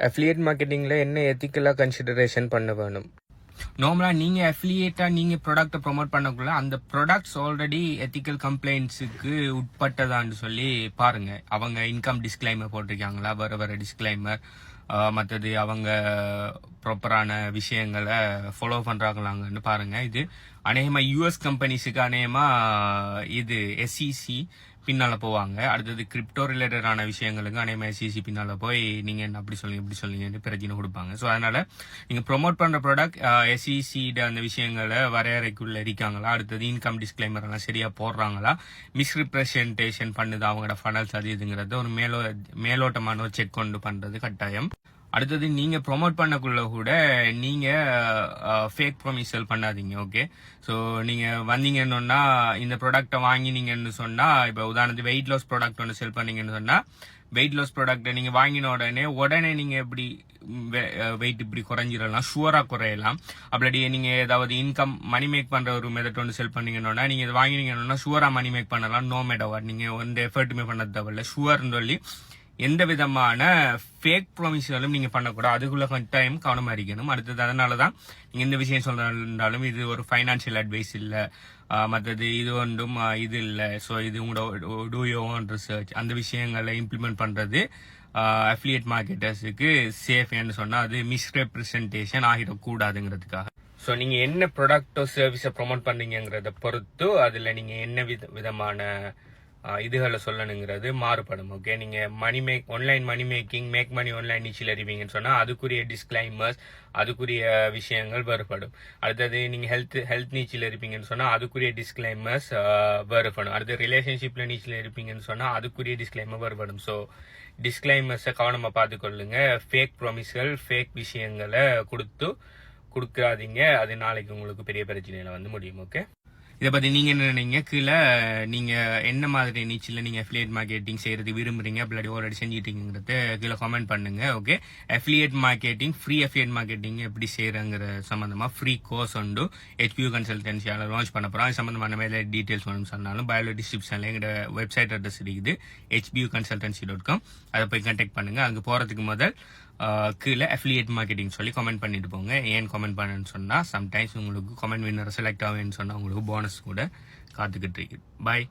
Affiliate மார்க்கெட்டிங்கில் என்ன எத்திக்கலாக consideration பண்ண வேணும்? நார்மலாக நீங்கள் அஃபிலியேட்டாக நீங்கள் ப்ராடக்ட்டை ப்ரொமோட் பண்ணக்குள்ள அந்த ப்ராடக்ட்ஸ் ஆல்ரெடி எத்திக்கல் கம்ப்ளைண்ட்ஸுக்கு உட்பட்டதான்னு சொல்லி பாருங்கள். அவங்க இன்கம் டிஸ்க்ளைமர் போட்டிருக்காங்களா, வேறு டிஸ்க்ளைமர், மற்றது அவங்க ப்ராப்பரான விஷயங்களை ஃபாலோ பண்ணுறாங்களாங்கன்னு பாருங்கள். இது அநேகமாக யூஎஸ் கம்பெனிஸுக்கு அநேகமாக இது எஸ்இசி பின்னால் போவாங்க. அடுத்தது கிரிப்டோ ரிலேட்டடான விஷயங்களுக்கு அநேகமாக எஸ்இசி பின்னால் போய் நீங்கள் என்ன அப்படி சொல்லுங்க இப்படி சொல்லுங்கன்னு பிரச்சனை கொடுப்பாங்க. ஸோ அதனால் நீங்கள் ப்ரொமோட் பண்ணுற ப்ராடக்ட் எஸ்இசியோட அந்த விஷயங்களை வரையறைக்குள்ளே இருக்காங்களா, அடுத்தது இன்கம் டிஸ்க்ளைமர் எல்லாம் சரியாக போடுறாங்களா, மிஸ்ரிப்ரசன்டேஷன் பண்ணுது அவங்களோட ஃபனல்ஸ் அது இதுங்கிறத ஒரு மேலோட்டமான ஒரு செக் கொண்டு பண்ணுறது கட்டாயம். அடுத்தது நீங்கள் ப்ரொமோட் பண்ணக்குள்ள கூட நீங்கள் ஃபேக் ப்ரொமிசல் பண்ணாதீங்க. ஓகே, ஸோ நீங்கள் வந்தீங்கன்னா இந்த ப்ராடக்டை வாங்கினீங்கன்னு சொன்னால், இப்போ உதாரணத்துக்கு வெயிட் லாஸ் ப்ராடக்ட் ஒன்று செல் பண்ணீங்கன்னு சொன்னால், வெயிட் லாஸ் ப்ராடக்ட்டை நீங்கள் வாங்கின உடனே நீங்கள் எப்படி வெயிட் இப்படி குறைஞ்சிடலாம், ஷுவராக குறையலாம். அப்படி நீங்கள் ஏதாவது இன்கம் மணி மேக் பண்ணுற ஒரு மெத்தட் ஒன்று செல் பண்ணீங்கன்னா, நீங்கள் இதை வாங்கினீங்கன்னா ஷுவராக மணி மேக் பண்ணலாம். நோ மேட்டர் நீங்கள் எந்த எஃபர்ட்டுமே பண்ண தேவையில்லை. ஷுவர்னு சொல்லி எந்த விதமான ஃபேக் ப்ராமிஸ்களும் நீங்க பண்ணக்கூடாது. அதுக்குள்ள டைம் கவனமா இருக்கணும். அடுத்தது அதனாலதான் நீங்க இந்த விஷயம் சொல்றாலும் இது ஒரு ஃபைனான்சியல் அட்வைஸ் இல்ல, மற்றது இது ஒன்றும் இது இல்லை. ஸோ இது உங்களோட டூ யோர் ஓன் ரிசர்ச், அந்த விஷயங்களை இம்ப்ளிமெண்ட் பண்றது அஃபிலியேட் மார்க்கெட்டர்ஸுக்கு சேஃப்னு சொன்னா அது மிஸ்ரெப்ரசன்டேஷன் ஆகிடக்கூடாதுங்கிறதுக்காக. ஸோ நீங்க என்ன ப்ராடக்டோ சர்வீஸை ப்ரொமோட் பண்ணீங்கிறத பொறுத்து அதுல நீங்க என்ன விதமான இதுகளை சொல்லணுங்கிறது மாறுபடும். ஓகே, நீங்க online money making, make money online நீச்சில் இருப்பீங்கன்னு சொன்னா அதுக்குரிய டிஸ்க்ளைமர்ஸ், அதுக்குரிய விஷயங்கள் வேறுபடும். அடுத்தது நீங்க ஹெல்த் நீச்சில் இருப்பீங்கன்னு சொன்னா அதுக்குரிய டிஸ்க்ளைமர்ஸ் வேறுபடும். அடுத்து ரிலேஷன்ஷிப்ல நீச்சில் இருப்பீங்கன்னு சொன்னா அதுக்குரிய டிஸ்க்ளைமர் வேறுபடும். ஸோ டிஸ்க்ளைமர்ஸை கவனமா பார்த்துக்கொள்ளுங்க. ஃபேக் ப்ராமிஸ்கள், ஃபேக் விஷயங்களை கொடுக்காதீங்க. அது நாளைக்கு உங்களுக்கு பெரிய பிரச்சனையில வந்து முடியும். ஓகே, இதை பத்தி நீங்க என்ன நினைங்க? கீழே நீங்க என்ன மாதிரி நீச்சில் நீங்க அஃபிலியேட் மார்க்கெட்டிங் செய்யறது விரும்புறீங்க, அப்படி ஆல்ரெடி செஞ்சிட்டீங்கிறத கீழே கமெண்ட் பண்ணுங்க. Okay, affiliate marketing, free affiliate marketing எப்படி செய்யறங்கிற சம்பந்தமா ஃப்ரீ கோர்ஸ் உண்டு HBU கன்சல்டன்சியால லான்ச் பண்ண போறோம். அது சம்பந்தமான மேல டீடைல்ஸ் வேணும் சொன்னாலும் பயோலோ டிஸ்கிரிப்ஷன்ல எங்களோட வெப்சைட் அட்ரஸ் இருக்குது hbuconsultancy.com. அதை போய் கான்டாக்ட் பண்ணுங்க. அங்க போறதுக்கு முதல் கீழே அஃபிலியேட் மார்க்கெட்டிங் சொல்லி கமெண்ட் பண்ணிட்டு போங்க. ஏன் கமெண்ட் பண்ணுன்னு சொன்னா சம்டைம்ஸ் உங்களுக்கு கமெண்ட் வின்னர் செலக்ட் ஆகுன்னு சொன்னா உங்களுக்கு போனஸ் கூட காத்துக்கிட்டு இருக்கு. பாய்.